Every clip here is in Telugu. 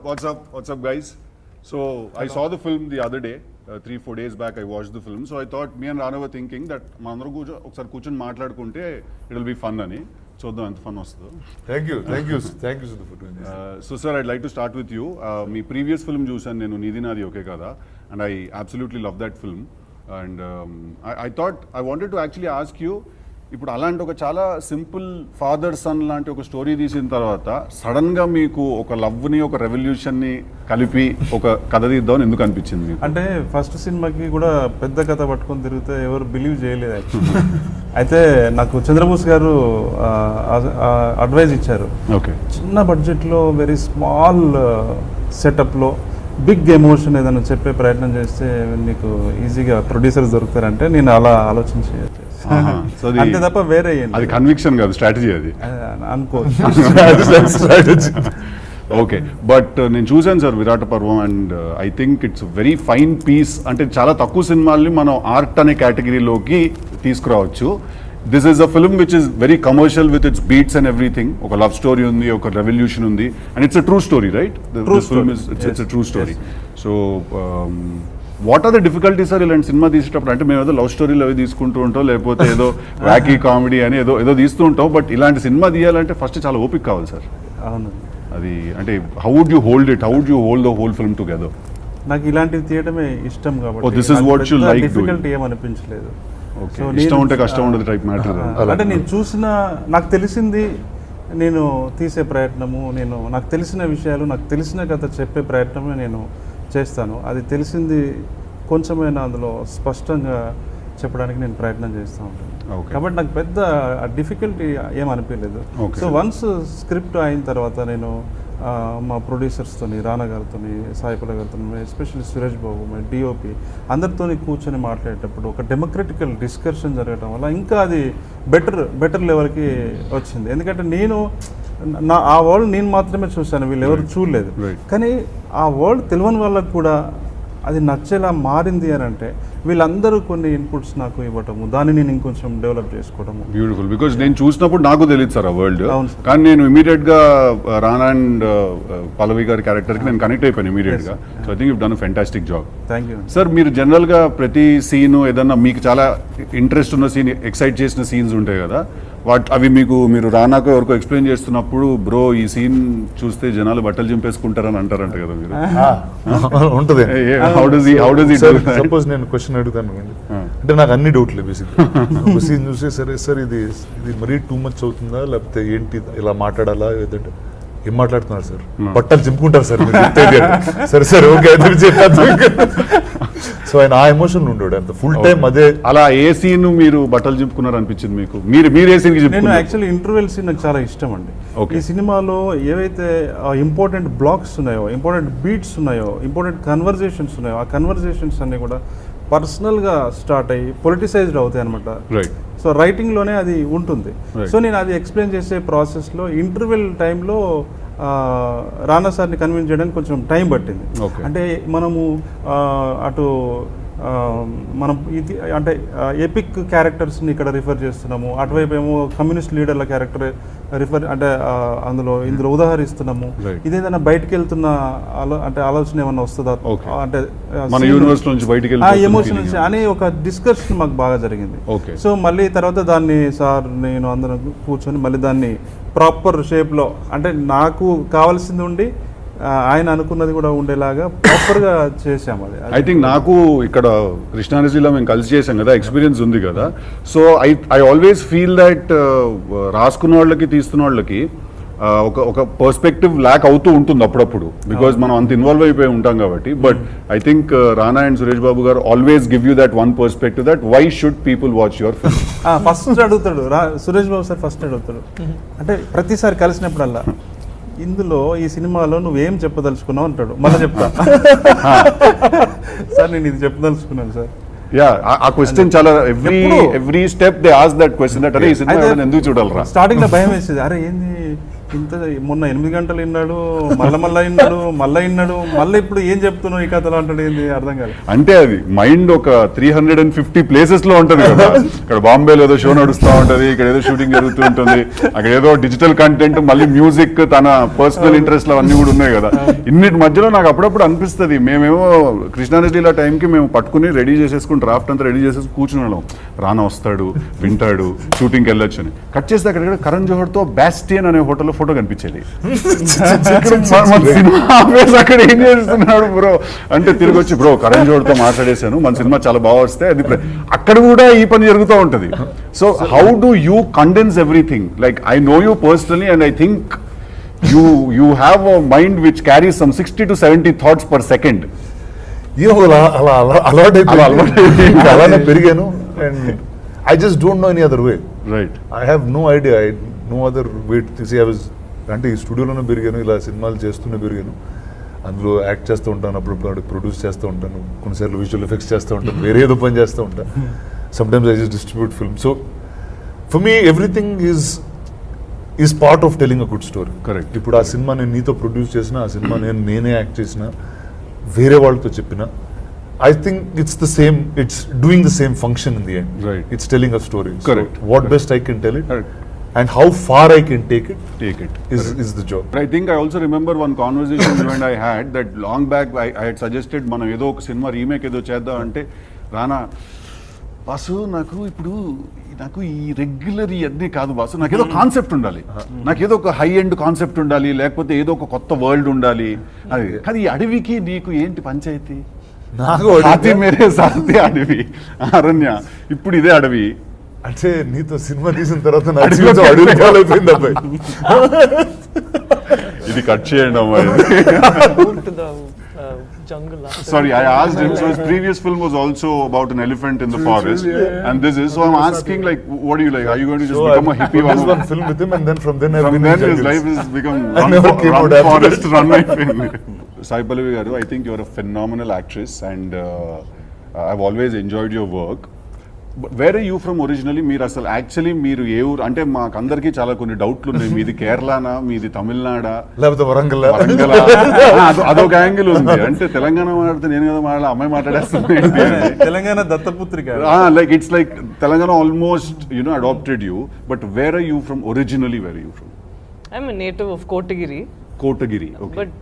What's up, guys? So I saw the film the other day. 3-4 days back I watched the film. So I thought me and Rana were thinking that manandram ఒకసారి కూర్చొని మాట్లాడుకుంటే it will be fun అని చూద్దాం ఎంత ఫన్ వస్తుందో. Thank you Siddu for doing this. So sir, I'd like to start with you. Me previous film చూసాను నేను, నీది నాది ఓకే కదా, and I absolutely love that film. And I thought I wanted to actually ask you, ఇప్పుడు అలాంటి ఒక చాలా సింపుల్ ఫాదర్ సన్ లాంటి ఒక స్టోరీ తీసిన తర్వాత సడన్ గా మీకు ఒక లవ్ ని ఒక రెవల్యూషన్ ని కలిపి ఒక కథ తీద్దామని ఎందుకు అనిపించింది? అంటే ఫస్ట్ సినిమాకి కూడా పెద్ద కథ పట్టుకొని తిరిగితే ఎవరు బిలీవ్ చేయలేదు యాక్చువల్లీ. అయితే నాకు చంద్రబోస్ గారు అడ్వైజ్ ఇచ్చారు, ఓకే చిన్న బడ్జెట్లో వెరీ స్మాల్ సెటప్లో బిగ్ ఎమోషన్ ఏదైనా చెప్పే ప్రయత్నం చేస్తే నీకు ఈజీగా ప్రొడ్యూసర్స్ దొరుకుతారంటే నేను అలా ఆలోచించి అంతే తప్ప వేరే అది కన్విక్షన్ కాదు, స్ట్రాటజీ అది అనుకోవచ్చు. ఓకే, బట్ నేను చూసాను sir Virata Parvam, and I think it's very fine piece. అంటే చాలా తక్కువ సినిమాల్ని మనం ఆర్ట్ అనే కేటగిరీలోకి తీసుకురావచ్చు. This is a film which is very commercial with its beats and everything. ఒక లవ్ స్టోరీ ఉంది, ఒక రెవల్యూషన్ ఉంది, and it's a true story, right? It's a true story. So what are the difficulties sir ఇలాంటి సినిమా తీసేటప్పుడు? అంటే మేము ఏదో లవ్ స్టోరీలు అవి తీసుకుంటూ ఉంటాం, లేకపోతే ఏదో వ్యాకీ కామెడీ అని ఏదో తీస్తూ ఉంటాం, బట్ ఇలాంటి సినిమా తీయాలంటే ఫస్ట్ చాలా ఓపిక కావాలి సార్. అవును, అది అంటే how would you hold it, how would you hold the whole film together? నాకు ఇలాంటివి తీయటమే ఇష్టం కాబట్టి this is what you like difficulty ఏమనిపించలేదు. ఓకే, ఇష్టం ఉంటే కష్టం ఉండదు టైప్ మ్యాటర్. అంటే నేను చూసిన, నాకు తెలిసింది నేను తీసే ప్రయత్నము, నాకు తెలిసిన విషయాలు, నాకు తెలిసిన కథ చెప్పే ప్రయత్నమే నేను చేస్తాను. అది తెలిసింది కొంచెమైనా అందులో స్పష్టంగా చెప్పడానికి నేను ప్రయత్నం చేస్తూ ఉంటాను. కాబట్టి నాకు పెద్ద డిఫికల్టీ ఏమనిపించలేదు. సో వన్స్ స్క్రిప్ట్ అయిన తర్వాత నేను మా ప్రొడ్యూసర్స్తో, రానా గారితో, సాయిపల్ల గారితో, especially Suresh Babu, my DOP అందరితో కూర్చొని మాట్లాడేటప్పుడు ఒక డెమోక్రటికల్ డిస్కషన్ జరగడం వల్ల ఇంకా అది బెటర్ లెవెల్కి వచ్చింది. ఎందుకంటే ఆ వరల్డ్ నేను మాత్రమే చూశాను, వీళ్ళు ఎవరు చూడలేదు. కానీ ఆ వరల్డ్ తెలియని వాళ్ళకు కూడా అది నచ్చేలా మారింది అని అంటే వీళ్ళందరూ కొన్ని ఇన్పుట్స్ నాకు ఇవ్వటము, దాన్ని నేను ఇంకొంచెం డెవలప్ చేసుకోవడము. బ్యూటిఫుల్, బికాజ్ నేను చూసినప్పుడు నాకు తెలియదు సార్ ఆ వరల్డ్, కానీ నేను ఇమీడియట్ గా రానా అండ్ పల్లవి గారి క్యారెక్టర్ కి నేను కనెక్ట్ అయిపోయాను ఇమీడియట్ గా. So I think you done a fantastic job. Thank you sir. మీరు జనరల్ గా ప్రతి సీన్ ఏదన్నా మీకు చాలా ఇంట్రెస్ట్ ఉన్న సీన్, ఎక్సైట్ చేసిన సీన్స్ ఉంటాయి కదా, అవి మీరు రానాకు ఎవరికో ఎక్స్ప్లెయిన్ చేస్తున్నప్పుడు, బ్రో ఈ సీన్ చూస్తే జనాలు బట్టలు చింపేసుకుంటారని అంటారంట కదా మీరు? ఉంటుంది. సపోజ్ నేను క్వశ్చన్ అడుగుతాను అంటే నాకు అన్ని డౌట్లే బేసిక్. ఒక సీన్ చూస్తే సరే సార్ ఇది మరీ టూ మచ్ అవుతుందా, లేకపోతే ఏంటి ఇలా మాట్లాడాలా, లేదంటే ఏం మాట్లాడుతున్నారు సార్, బట్టలు చింపుకుంటారు సార్ సరే సరే ఓకే సో ఆయన ఆ ఎమోషన్ ఉండడు అంత ఫుల్ టైం అదే. అలా ఏ సీన్ మీరు బట్టలు చింపుకున్నారు అనిపించింది మీకు? మీరు ఏ సీన్? నేను యాక్చువల్లీ ఇంటర్వెల్ సీన్ నాకు చాలా ఇష్టం అండి. ఈ సినిమాలో ఏవైతే ఇంపార్టెంట్ బ్లాక్స్ ఉన్నాయో, ఇంపార్టెంట్ బీట్స్ ఉన్నాయో, ఇంపార్టెంట్ కన్వర్జేషన్స్ ఉన్నాయో, ఆ కన్వర్జేషన్స్ అన్ని కూడా పర్సనల్గా స్టార్ట్ అయ్యి పొలిటిసైజ్డ్ అవుతాయి అనమాట. సో రైటింగ్లోనే అది ఉంటుంది. సో నేను అది ఎక్స్ప్లెయిన్ చేసే ప్రాసెస్లో ఇంటర్వెల్ టైంలో రానా సార్ని కన్విన్స్ చేయడానికి కొంచెం టైం పట్టింది. అంటే మనము అటు మనం ఇది అంటే ఎపిక్ క్యారెక్టర్స్ని ఇక్కడ రిఫర్ చేస్తున్నాము, అటువైపు ఏమో కమ్యూనిస్ట్ లీడర్ల క్యారెక్టర్ రిఫర్ అంటే ఇందులో ఉదాహరిస్తున్నాము. ఇదేదైనా బయటకు వెళ్తున్న అంటే ఆలోచన ఏమన్నా వస్తుందా అంటే ఆ ఎమోషన్ నుంచి అనే ఒక డిస్కషన్ మాకు బాగా జరిగింది. సో మళ్ళీ తర్వాత దాన్ని సార్ నేను అందరం కూర్చొని మళ్ళీ దాన్ని ప్రాపర్ షేప్లో, అంటే నాకు కావాల్సింది ఉండి ఆయన అనుకున్నది కూడా ఉండేలాగా ప్రాపర్గా చేసాము. అది ఐ థింక్ నాకు ఇక్కడ కృష్ణానదిలో మేము కలిసి చేసాం కదా, ఎక్స్పీరియన్స్ ఉంది కదా. So I always feel that రాసుకున్న వాళ్ళకి తీస్తున్న వాళ్ళకి ఒక పర్స్పెక్టివ్ ల్యాక్ అవుతూ ఉంటుంది అప్పుడప్పుడు, బికాజ్ మనం అంత ఇన్వాల్వ్ అయిపోయి ఉంటాం కాబట్టి. But I think Rana and Suresh Babu గారు always give you that one perspective that why should people watch your film. First అడుగుతాడు సురేష్ బాబు సార్, ఫస్ట్ అడుగుతాడు అంటే ప్రతిసారి కలిసినప్పుడల్లా, ఇందులో ఈ సినిమాలో నువ్వేం చెప్పదలుచుకున్నావు అంటాడు. మళ్ళీ చెప్తా సార్ నేను ఇది చెప్పదలుచుకున్నాను సార్. ఆ క్వశ్చన్ చాలా every step they ask that question, that అరే ఈ సినిమా ఎందుకు చూడాలరా. స్టార్టింగ్ లో భయం వేసేది, అరే ఏంది ఇంత మొన్న 8 గంటలు విన్నాడు, మళ్ళా విన్నాడు, మళ్ళీ ఇప్పుడు ఏం చెప్తున్నావు ఈ కథలో అంటాడు, ఏంది అర్థం కాదు. అంటే అది మైండ్ ఒక 350 ప్లేసెస్ లో ఉంటది కదా. ఇక్కడ బాంబేలో ఏదో షో నడుస్తూ ఉంటది, ఇక్కడ ఏదో షూటింగ్ జరుగుతూ ఉంటుంది, అక్కడ ఏదో డిజిటల్ కంటెంట్, మళ్ళీ మ్యూజిక్, తన పర్సనల్ ఇంట్రెస్ట్ అవన్నీ కూడా ఉన్నాయి కదా. ఇన్నిటి మధ్యలో నాకు అప్పుడప్పుడు అనిపిస్తుంది, మేమేమో కృష్ణానదిలో టైంకి మేము పట్టుకుని రెడీ చేసేసుకుని డ్రాఫ్ట్ అంతా రెడీ చేసేసి కూర్చుని వాళ్ళం. రానా వస్తాడు, వింటాడు, షూటింగ్కి వెళ్ళొచ్చు అని. కట్ చేస్తే అక్కడ కరణ్ జోహర్తో బ్యాస్టియన్ అనే హోటల్లో ఫోటో కనిపించేది. అక్కడ ఏం చేస్తున్నాడు బ్రో అంటే తిరిగి వచ్చి, బ్రో కరణ్ జోహర్తో మాట్లాడేశాను, మన సినిమా చాలా బాగా వస్తే అది అక్కడ కూడా ఈ పని జరుగుతూ ఉంటుంది. So how do you condense everything? Like I know you personally and I think you have a mind which carries some 60 to 70 thoughts per second. అలానే పెరిగాను and I just don't know any other way. Right. I have no idea, no other way to see. I was అంటే ఈ స్టూడియోలోనే పెరిగాను, ఇలా సినిమాలు చేస్తూనే పెరిగాను. అందులో యాక్ట్ చేస్తూ ఉంటాను, అప్పుడు ప్రొడ్యూస్ చేస్తూ ఉంటాను, కొన్నిసార్లు విజువల్ ఎఫెక్ట్స్ చేస్తూ ఉంటాను, వేరే ఏదో పని చేస్తూ ఉంటాను. Sometimes I just distribute film. So for me everything is part of telling a good story. Correct. ఇప్పుడు ఆ సినిమా నేను నీతో ప్రొడ్యూస్ చేసిన, ఆ సినిమా నేనే యాక్ట్ చేసిన, వేరే వాళ్ళతో చెప్పిన, I think it's the same, it's doing the same function in the end. Right. It's telling a story. Correct. So what best I can tell it. Correct. And how far I can take it is the job. I think I also remember one conversation you and I had that long back. I had suggested మనం ఏదో ఒక సినిమా రీమేక్ ఏదో చేద్దాం అంటే, రానా బాసు నాకు ఈ రెగ్యులర్ ఇవన్నీ కాదు బాసు, నాకేదో కాన్సెప్ట్ ఉండాలి, నాకేదో ఒక హై ఎండ్ కాన్సెప్ట్ ఉండాలి, లేకపోతే ఏదో ఒక కొత్త వరల్డ్ ఉండాలి. అది కానీ ఈ అడవికి నీకు ఏంటి పంచాయతీ? నాకు మేరే సాథి అడవి, అరణ్య, ఇప్పుడు ఇదే అడవి. అంటే నీతో సినిమా తీసిన తర్వాత అడవి అయిపోయింది అబ్బాయి. ఇది కట్ చేయండి అమ్మాయి. Sorry, I asked him. So his previous film was also about an elephant in the forest, and this is. So I'm asking, like, what do you like? Are you going to just become a hippie? One film with him, and then from then his life has become run forest, run my film. Sai PallaviI garu, I think you're a phenomenal actress, and I've always enjoyed your work. But where are you from originally? మీరు అసలు యాక్చువల్లీ మీరు ఏ ఊరు అంటే మాకు అందరికీ చాలా కొన్ని డౌట్లు ఉన్నాయి. మీది కేరళనా, మీది తమిళనాడా, లేకపోతే వరంగల్? అదొక యాంగిల్ ఉంది. అంటే తెలంగాణ మాట్లాడితే నేను కదా మాట్లాడాలి, అమ్మాయి మాట్లాడేస్తుంది. తెలంగాణ దత్తపుత్రిక. Like it's like Telangana almost adapted you. But where are you from originally? Where are you from? I'm native of Kotagiri. But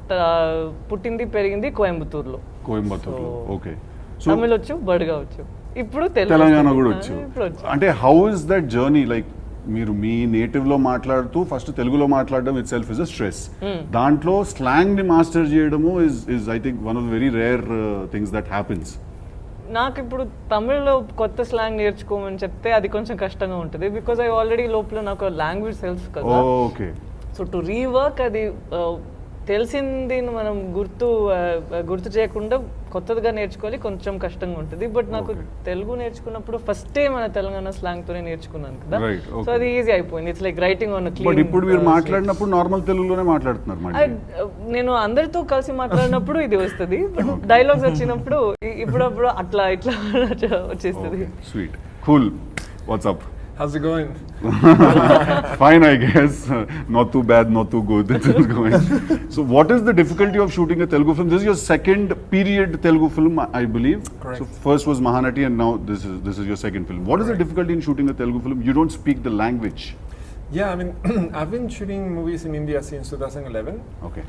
పుట్టింది పెరిగింది కోయంబత్తూరులో. ఓకే. తమిళ వచ్చు, బడుగా వచ్చు, ఇప్పుడు తెలంగాణ కూడా వచ్చు. అంటే how is that journey? Like మీరు మీ నేటివ్ లో మాట్లాడుతూ ఫస్ట్ తెలుగులో మాట్లాడడం it self is a stress. దాంట్లో స్లాంగ్ ని మాస్టర్ చేయడము is I think one of the very rare things that happens. నాకు ఇప్పుడు తమిళ్లో కొత్త స్లాంగ్ నేర్చుకోమని చెప్తే అది కొంచెం కష్టంగా ఉంటుంది, బికాజ్ ఐ ఆల్రెడీ లోపల నాకు లాంగ్వేజ్ తెలుసు కదా. ఓకే. సో టు రీవర్క్ అది తెలిసింది మనం గుర్తు చేయకుండా కొత్తదిగా నేర్చుకోవాలి, కొంచెం కష్టంగా ఉంటుంది. బట్ నాకు తెలుగు నేర్చుకున్నప్పుడు ఫస్టే మన తెలంగాణ స్లాంగ్ తోనే నేర్చుకున్నాను కదా, సో అది ఈజీ అయిపోయింది. It's like writing on clean. ఇప్పుడు మీరు మాట్లాడినప్పుడు నార్మల్ తెలుగులోనే మాట్లాడుతున్నారు. నేను అందరితో కలిసి మాట్లాడినప్పుడు ఇది వస్తుంది, బట్ డైలాగ్స్ వచ్చినప్పుడు ఇప్పుడప్పుడు అట్లా ఇట్లా వచ్చేస్తుంది. Sweet, cool. What's up? How's it going? Fine, I guess. Not too bad, not too good. It's going. So, what is the difficulty of shooting a Telugu film? This is your second period Telugu film, I believe. Correct. So, first was Mahanati, and now this is your second film. What is the difficulty in shooting a Telugu film? You don't speak the language. Yeah, I mean, I've been shooting movies in India since 2011. Okay.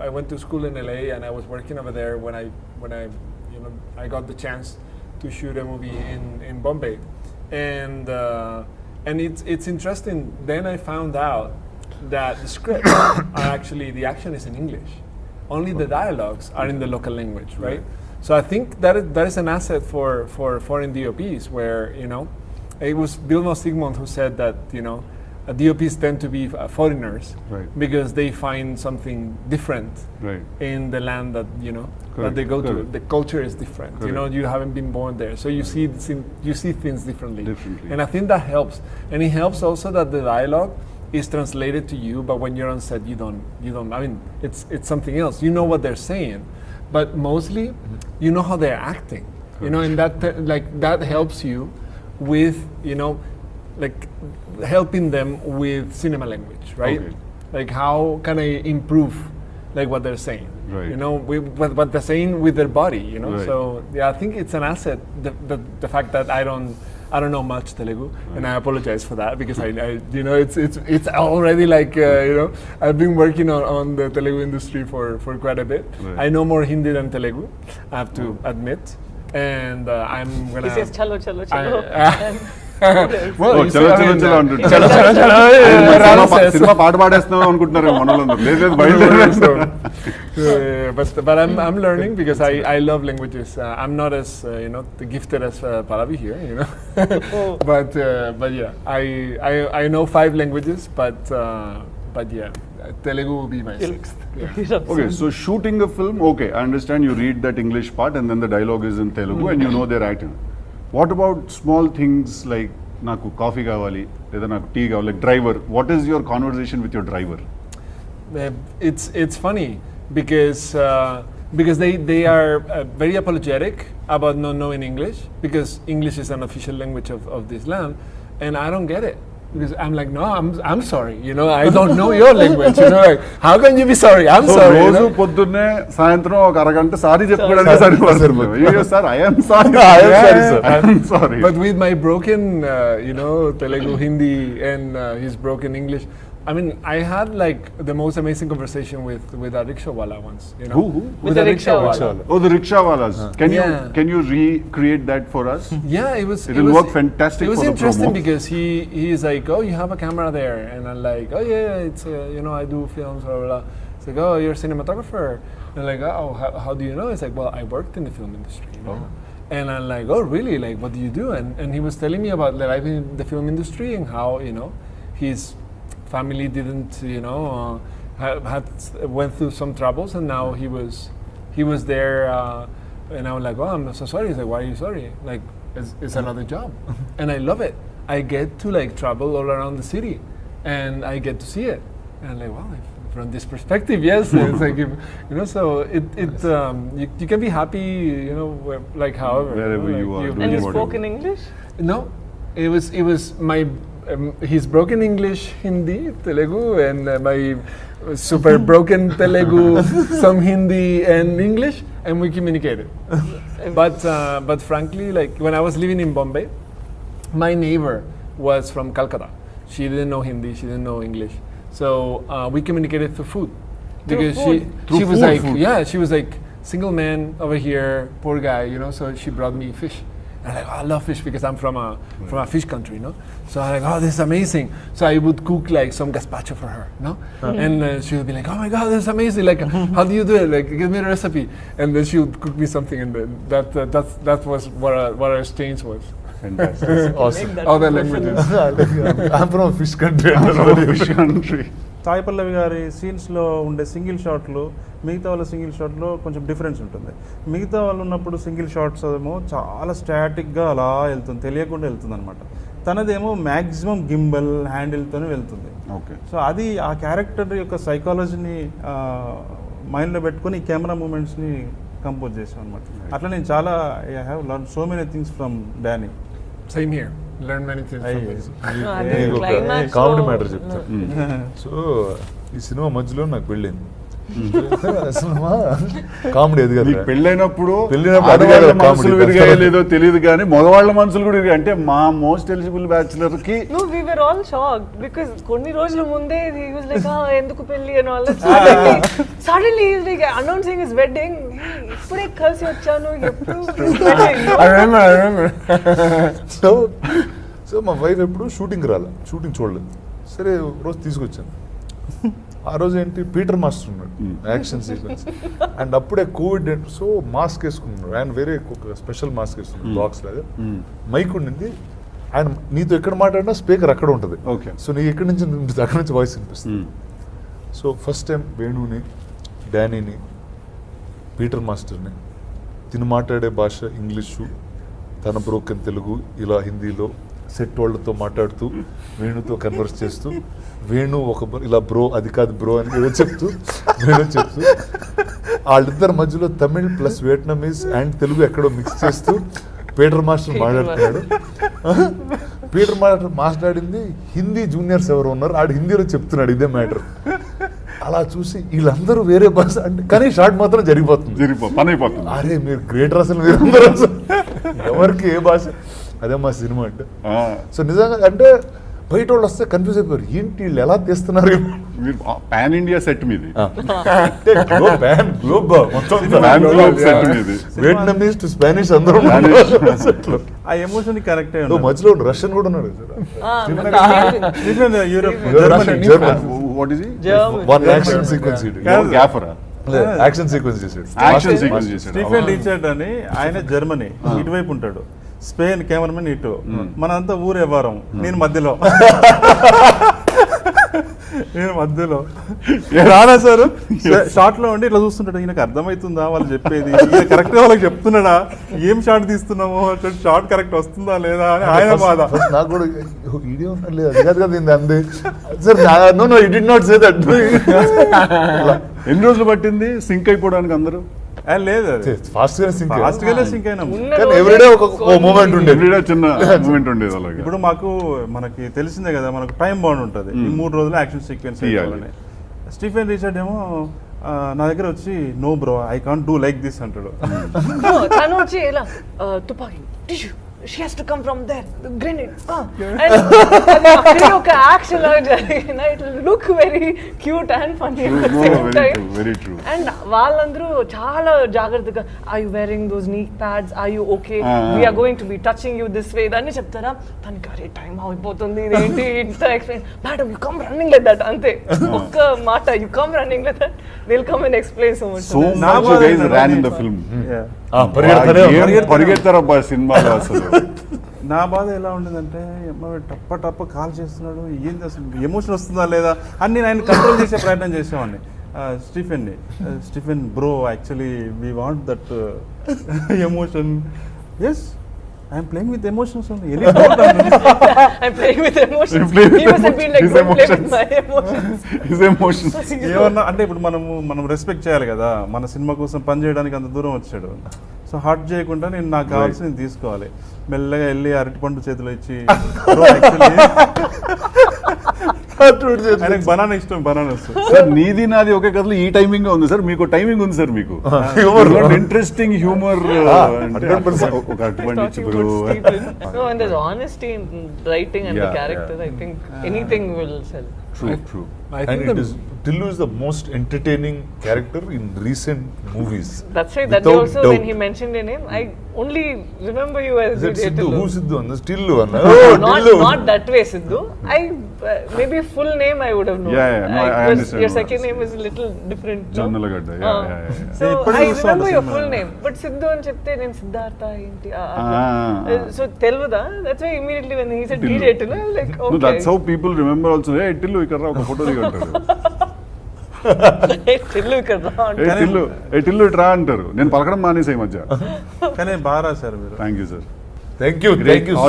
I went to school in LA, and I was working over there when I got the chance to shoot a movie in Bombay. And it's interesting. Then I found out that the scripts are actually, the action is in English. Only the dialogues are in the local language, right? So I think that is an asset for foreign DOPs, where it was Vilmos Zsigmond who said that DOPs tend to be foreigners, right, because they find something different, right, in the land that that they go to. The culture is different. Correct. You haven't been born there, so you see things differently. And I think that helps. And it helps also that the dialogue is translated to you, but when you're on set, you don't. I mean, it's something else. You know what they're saying, but mostly you know how they're acting. And that helps you with like helping them with cinema language, right? Okay. like how can I improve like what they're saying, Right. you know, what they're saying with their body, you know. Right. So yeah, I think it's an asset, the fact that I don't know much Telugu, and I apologize for that because I you know, it's already like you know, I've been working on the Telugu industry for quite a bit. Right. I know more Hindi than Telugu, I have to admit, and I'm He gonna. says chalo chalo I- chalo. well, Oh, you chalo, see, I chalo, mean, chalo అంటుంటారు. chalo, chalo, chalo. Rana says. Cinema పాట పాడేస్తున్నాం అనుకుంటున్నారు మనోళ్ళందరూ. లేదు లేదు బయలుదేరేస్తాం. But I'm learning because I love languages. I'm not as you know, gifted as PallaviI here, you know. But yeah, I know 5 languages, but yeah, Telugu will be my 6th. Yeah. Okay, so shooting a film, okay, I understand you read that English part and then the dialogue is in Telugu and you know their acting. What about small things like నాకు కాఫీ కావాలి లేదా నాకు టీ కావాలి, like driver, what is your conversation with your driver? It's funny because they are very apologetic about not knowing English, because English is an official language of this land, and I don't get it. Because I'm like, no, I'm sorry, you know, I don't know your language, you know, like, how can you be sorry? I'm So sorry. You రోజు know? పొద్దున్నే సాయంత్రం ఒక అరగంట సారీ చెప్పుకోవడానికి సరిపోతుంది. అయ్యో sir, I am sorry. I am sorry. But with my broken, you know, Telugu, Hindi, and his broken English, I mean, I had like the most amazing conversation with a rickshaw wala once, you know. Who? With a rickshaw wala. Oh, the rickshaw walas. Yeah. Can you recreate that for us? Yeah, It'll work fantastic It was for the interesting promo. because he's like, oh, you have a camera there, and I'm like, oh yeah, it's you know, I do films, blah blah blah. It's like, oh, you're a cinematographer, and like, oh, how do you know? It's like, well, I worked in the film industry, you know. And I'm like, oh really? Like, what do you do? And he was telling me about life in the film industry and how, you know, his family didn't, you know, went through some troubles, and now he was there, and I was like, oh, I'm so sorry. He's like, why are you sorry? Like, it's another job, and I love it. I get to like travel all around the city, and I get to see it, and I'm like, wow. From this perspective, yes, it's like, you know, so you can be happy, you know, like however, Wherever know, you like are doing And you whatever. spoke in English? No, it was my his broken English, Hindi, Telugu, and my super broken Telugu, some Hindi and English, and we communicated. But frankly, like when I was living in Bombay, my neighbor was from Calcutta. She didn't know Hindi, she didn't know English, so we communicated through food. Because food? she was food, like, food. yeah, she was like, single man over here, poor guy, you know. So she brought me fish. And I'm like, oh, I love fish because I'm from a fish country, you know. So I'm like, oh, this is amazing. So I would cook like some gazpacho for her, no? And she would be like, oh my God, this is amazing. Like, how do you do it? Like, give me a recipe. And then she would cook me something, and then that was what our exchange was. Fantastic. Awesome. Make that Other perfect. languages. I'm from a fish country. Fish country. Sai Pallavi గారి సీన్స్లో ఉండే సింగిల్ షాట్లు మిగతా వాళ్ళ సింగిల్ షాట్లో కొంచెం డిఫరెన్స్ ఉంటుంది. మిగతా వాళ్ళు ఉన్నప్పుడు సింగిల్ షాట్స్ ఏమో చాలా స్టాటిక్గా అలా వెళ్తుంది, తెలియకుండా వెళ్తుంది అనమాట. తనదేమో మ్యాక్సిమం గింబల్ హ్యాండిల్తోనే వెళ్తుంది. Okay. సో అది ఆ క్యారెక్టర్ యొక్క సైకాలజీని మైండ్లో పెట్టుకొని ఈ కెమెరా మూమెంట్స్ని కంపోజ్ చేసాం అనమాట. అట్లా నేను చాలా I have learn so many things from Danny. Same here. Learn many things from this. అదే నీకు ఒక climax కామెడీ లో- మ్యాటర్ చెప్తాను. సో ఈ సినిమా మధ్యలో నాకు పెళ్ళింది. సినిమా కామెడీ అది నీకు కదా. పెళ్ళైనప్పుడు పెళ్ళైనప్పుడు ఆడవాళ్ళ అది కాదు, మనసులు comedy. విరిగాయో లేదో తెలియదు కానీ మగవాళ్ళ మనసులు కూడా విరిగాయి. అంటే మా మోస్ట్ ఎలిజిబుల్ బ్యాచులర్ కి No, we were all shocked because కొన్ని రోజుల ముందే he was like, ఎందుకు పెళ్లి and all that. Suddenly he's like announcing his wedding. ఇప్పుడే కలిసి వచ్చాను, ఎప్పుడు wedding? I remember. సో మా వైఫ్ ఎప్పుడు షూటింగ్ షూటింగ్ చూడలేదు. సరే ఒక రోజు తీసుకొచ్చాను. ఆ రోజు ఏంటి పీటర్ మాస్టర్ ఉన్నాడు యాక్షన్ సీక్వెన్స్, అండ్ అప్పుడే కోవిడ్, సో మాస్క్ వేసుకున్నాడు ఆయన, వేరే ఒక స్పెషల్ మాస్క్ వేసుకున్నాడు బాక్స్ లాగా. మైక్ ఉండింది, ఆయన నీతో ఎక్కడ మాట్లాడినా స్పీకర్ అక్కడ ఉంటుంది. Okay. సో నీ ఎక్కడి నుంచి వినిపిస్తుంది, అక్కడి నుంచి వాయిస్ వినిపిస్తుంది. సో ఫస్ట్ టైం వేణుని, డానీని, పీటర్ మాస్టర్ని, తిను మాట్లాడే భాష ఇంగ్లీషు, తన బ్రోకెన్ తెలుగు, ఇలా హిందీలో సెట్ వాళ్ళతో మాట్లాడుతూ వేణుతో కన్వర్స్ చేస్తూ, వేణు ఒక ఇలా బ్రో అది కాదు బ్రో అని ఏదో చెప్తూ, వేణు చెప్తూ, వాళ్ళిద్దరి మధ్యలో Tamil plus Vietnamese and Telugu ఎక్కడో మిక్స్ చేస్తూ పీటర్ మాస్టర్ మాట్లాడుతున్నాడు. పీటర్ మాట్లాడింది హిందీ జూనియర్స్ ఎవరు ఉన్నారు ఆడు హిందీలో చెప్తున్నాడు ఇదే మ్యాటర్. అలా చూసి వీళ్ళందరూ వేరే భాష అంటే కానీ షార్ట్ మాత్రం జరిగిపోతుంది, పని అయిపోతుంది. అరే మీరు గ్రేటర్ అసలు మీరందరూ అసలు ఎవరికి ఏ భాష, అదే మా సినిమా అంటే. సో నిజంగా అంటే బయట వాళ్ళు వస్తే కన్ఫ్యూజ్ అయిపోయారు, ఏంటి వీళ్ళు ఎలా తీస్తున్నారు. మీరు పాన్ ఇండియా సెట్ మీది, వియట్నామీస్ టు స్పానిష్ అందరూ ఆ ఎమోషన్ కరెక్టే. మధ్యలో రష్యన్ కూడా ఉన్నాడు. Europe, what is one action sequence గ్యాఫరా యాక్షన్ సీక్వెన్స్ చేసాడు. స్టీఫెన్ రీచర్డ్ అని ఆయన జర్మనీ, ఇటువైపు ఉంటాడు. స్పెయిన్ కెమెరామెన్ ఇటు, మనంతా ఊరు వ్యవహారం, నేను మధ్యలో. రానా సార్ షార్ట్ లో ఉండి ఇట్లా చూస్తుంటాడు, ఈయనకు అర్థమవుతుందా వాళ్ళు చెప్పేది, ఈయన కరెక్ట్ గా వాళ్ళకి చెప్తున్నాడా, ఏం షార్ట్ తీస్తున్నామో, షార్ట్ కరెక్ట్ వస్తుందా లేదా అని ఆయన బాధ. నాకు కూడా వీడియో అంది sir, no it did not say that. ఎన్ని రోజులు పట్టింది సింక్ అయిపోవడానికి అందరూ? లేదు, ఫాస్ట్ గానే సింక్ అయినా. ఎవ్రీడే ఒక మూమెంట్ ఉండేది, ఎవ్రీడే చిన్న మూమెంట్ ఉండేది అలాగే. ఇప్పుడు మనకి తెలిసిందే కదా, మనకు టైం బాండ్ ఉంటుంది, ఈ 3 రోజులు యాక్షన్ సీక్వెన్స్ చేయాలని. స్టీఫెన్ రీచర్డ్ ఏమో నా దగ్గర వచ్చి no bro I can't do like this అంటాడు. తను వచ్చి ఇలా తుపాకీ tissue she has to come from there, the grenade, and ఒక యాక్షన్ లాగా జరిగిన it will look very cute and funny at the same time. Very true. And వాళ్ళందరూ చాలా జాగ్రత్తగా are you wearing those knee pads, are you okay, we are going to be touching you this way దాన్ని చెప్తారా, తనకి అరే టైం అయిపోతుంది ఇదేంటి ఇంత explain, madam you come running like that అంతే ఒక్క మాట, you come running like that, they'll come and explain so much. So much you guys ran in the film. పరిగెత్తారబ్బా సినిమాలో అసలు. నా బాధ ఎలా ఉండేదంటే టప్ప కాల్ చేస్తున్నాడు, ఏంది అసలు ఎమోషన్ వస్తుందా లేదా అని నేను ఆయన కంట్రోల్ చేసే ప్రయత్నం చేసేవాడిని. Stephen bro actually we want that emotion. Yes I'm playing with emotions only. I'm playing with emotions. He must have been like, don't play with my emotions. His emotions. ఏమన్నా అంటే ఇప్పుడు మనం రెస్పెక్ట్ చేయాలి కదా, మన సినిమా కోసం పని చేయడానికి అంత దూరం వచ్చాడు. సో హర్ట్ చేయకుండా నేను నాకు కావాల్సి నేను తీసుకోవాలి. మెల్లగా వెళ్ళి అరటిపండు చేతిలో ఇచ్చి, ఆయనకు బనానా ఇష్టం, బనానా సార్. నీది నాది ఒకే కథలో ఈ టైమింగ్ ఉంది సార్, మీకు టైమింగ్ ఉంది సార్, మీకు ఇంట్రెస్టింగ్ హ్యూమర్. ఒక అరటిపండు ఇచ్చి No, and there's honesty in writing and the character. I think anything will sell. True. I think Tillu is the most entertaining character in recent movies. That's right. That day also when he mentioned your name, I only remember you as Siddu. Who's Siddu? Tillu. Not that way, Siddu. Maybe full name I would have known. Yeah. No, I understand. Your second name is a little different. Jonnalagadda. Yeah. So I remember your full name, but Siddu అని చెప్తే నేను సిద్ధార్థ ఏంటి, so తెలుగుదా? That's why immediately when he said DJ Tillu, I was like, okay. No, that's how people remember also. Hey Tillu, ఇక్కడ ఒక ఫోటో దిగంటారు. టిల్లు ఇట్రా అంటారు. నేను పలకడం మానేసా ఈ మధ్య. కానీ బాగా రాశారు మీరు. Thank you sir. Thank you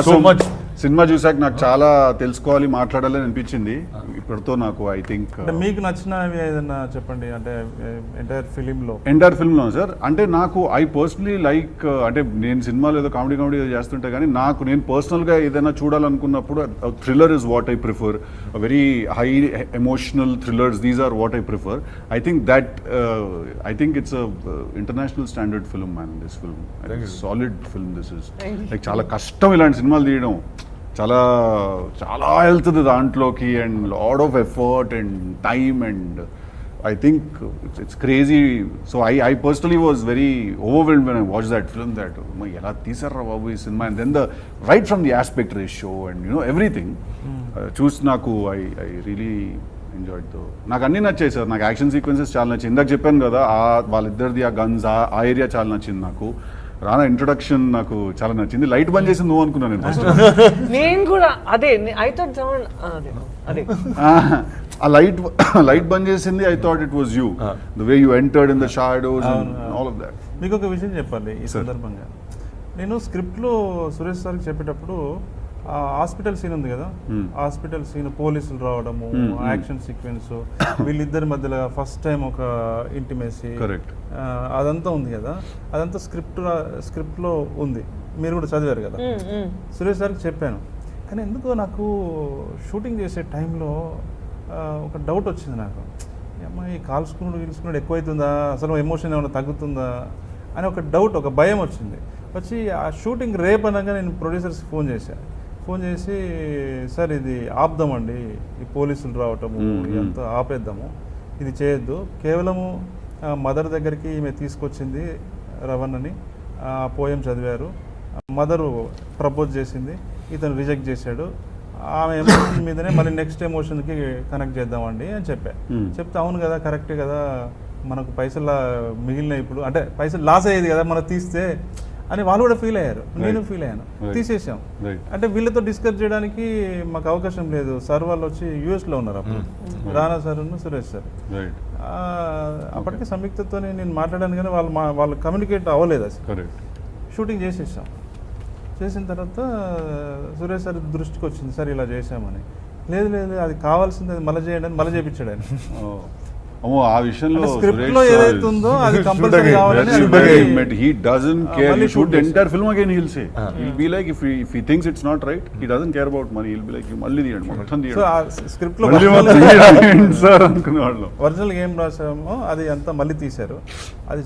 so much. Cinema చూసాక నాకు చాలా తెలుసుకోవాలి, మాట్లాడాలని అనిపించింది. ఇప్పటితో నాకు ఐ థింక్ మీకు నచ్చినవి ఏదన్నా చెప్పండి, అంటే ఎంటైర్ ఫిల్మ్లో సార్. అంటే నాకు ఐ పర్సనలీ లైక్, అంటే నేను సినిమాలో ఏదో కామెడీ చేస్తుంటే కానీ నేను పర్సనల్గా ఏదైనా చూడాలనుకున్నప్పుడు thriller is what I prefer. Very high emotional thrillers, these are what I prefer. I think it's international standard film man. This film solid film. This is like చాలా కష్టం ఇలాంటి సినిమాలు తీయడం, చాలా చాలా వెళ్తుంది దాంట్లోకి, and lot of effort and time, and I think it's crazy. So I personally was very overwhelmed when I watch that film, that ఎలా తీసారా బాబు ఈ cinema. And then right from the aspect ratio and everything చూసి నాకు ఐ రియలీ ఎంజాయ్డ్ దో. నాకు అన్నీ నచ్చాయి సార్. నాకు యాక్షన్ సీక్వెన్సెస్ చాలా నచ్చింది. ఇందాక చెప్పాను కదా, వాళ్ళిద్దరిది ఆ గన్స్, ఆ ఏరియా చాలా నచ్చింది నాకు. రానా ఇంట్రొడక్షన్ నాకు చాలా నచ్చింది. లైట్ బంద్ చేసి నువ్వు అనుకున్నాను నేను ఫస్ట్. నేను కూడా అదే ఐ థాట్ అదే ఆ లైట్ బంద్ చేసింది. I thought it was you, the way you entered in the shadows and all of that. మీకు ఒక విషయం చెప్పాలి ఈ సందర్భంగా. నేను స్క్రిప్ట్లో సురేష్ సార్కి చెప్పేటప్పుడు హాస్పిటల్ సీన్ ఉంది కదా, హాస్పిటల్ సీన్, పోలీసులు రావడము, యాక్షన్ సీక్వెన్స్, వీళ్ళిద్దరి మధ్యలో ఫస్ట్ టైం ఒక ఇంటిమేసీ, అదంతా ఉంది కదా, అదంతా స్క్రిప్ట్లో ఉంది. మీరు కూడా చదివారు కదా. సురేష్ సార్కి చెప్పాను, కానీ ఎందుకో నాకు షూటింగ్ చేసే టైంలో ఒక డౌట్ వచ్చింది నాకు, అమ్మ ఈ కాల్చుకున్నాడు ఎక్కువైతుందా, అసలు ఎమోషన్ ఏమైనా తగ్గుతుందా అని ఒక డౌట్, ఒక భయం వచ్చింది. వచ్చి ఆ షూటింగ్ రేపు అనగా నేను ప్రొడ్యూసర్స్కి ఫోన్ చేసి సార్ ఇది ఆపుదామండి, ఈ పోలీసులు రావటము ఎంత ఆపేద్దాము, ఇది చేయొద్దు, కేవలము మదర్ దగ్గరికి ఈమె తీసుకొచ్చింది రవణని, ఆ పోయం చదివారు, మదరు ప్రపోజ్ చేసింది, ఇతను రిజెక్ట్ చేశాడు, ఆమె ఎమోషన్ మీదనే మళ్ళీ నెక్స్ట్ ఎమోషన్కి కనెక్ట్ చేద్దామండి అని చెప్తే అవును కదా కరెక్టే కదా, మనకు పైసలు మిగిలిన ఇప్పుడు అంటే పైసలు లాస్ అయ్యేది కదా మనం తీస్తే అని వాళ్ళు కూడా ఫీల్ అయ్యారు, నేను ఫీల్ అయ్యాను. తీసేసాం. అంటే వీళ్ళతో డిస్కస్ చేయడానికి మాకు అవకాశం లేదు. సార్ వాళ్ళు వచ్చి యూఎస్లో ఉన్నారు అప్పుడు, రానా సార్ సురేష్ సార్. అప్పటికి సంయుక్తతో నేను మాట్లాడాను కానీ వాళ్ళు కమ్యూనికేట్ అవ్వలేదు. అసలు షూటింగ్ చేసేసాం. చేసిన తర్వాత సురేష్ సార్ దృష్టికి వచ్చింది, సార్ ఇలా చేసామని. లేదు అది కావాల్సింది, అది మళ్ళీ చేయండి అని మళ్ళీ చేయించాడు ఆయన. ఆ విషయంలో స్క్రిప్ట్ లో ఏదైతే ఉందో అది కంపల్సరీ కావాలని he doesn't care, he shoot the entire film again, he'll say, he'll be like, if he thinks it's not right, he doesn't care about money, he'll be like, మళ్ళీ తీయండి మొత్తం తీయండి. సో ఆ స్క్రిప్ట్ లో సార్ అనుకునేవాళ్ళు ఒరిజినల్ ఏం రాసామో అది అంతా మళ్ళీ తీశారు. అది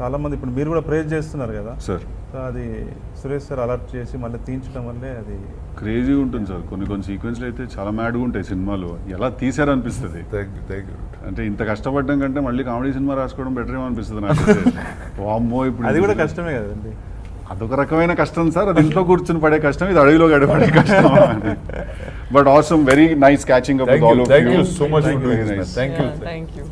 చాలా మంది ఇప్పుడు మీరు కూడా ప్రేజ్ చేస్తున్నారు కదా సార్, అది సురేష్ సార్ అలర్ట్ చేసి మళ్ళీ తీయించడం వల్లే అది క్రేజీగా ఉంటుంది సార్. కొన్ని సీక్వెన్స్లు అయితే చాలా మ్యాడ్గా ఉంటాయి సినిమాలు, ఎలా తీసారనిపిస్తుంది. అంటే ఇంత కష్టపడడం కంటే మళ్ళీ కామెడీ సినిమా రాసుకోవడం బెటర్ ఏమో అనిపిస్తుంది నాకు. వామ్మో, ఇప్పుడు అది కూడా కష్టమే కదండి. అదొక రకమైన కష్టం సార్, అది ఇంట్లో కూర్చుని పడే కష్టం, ఇది అడవిలో గడిపడే కష్టం. But also very nice catching up with all of you. Thank you so much for doing this. Thank you. Thank you.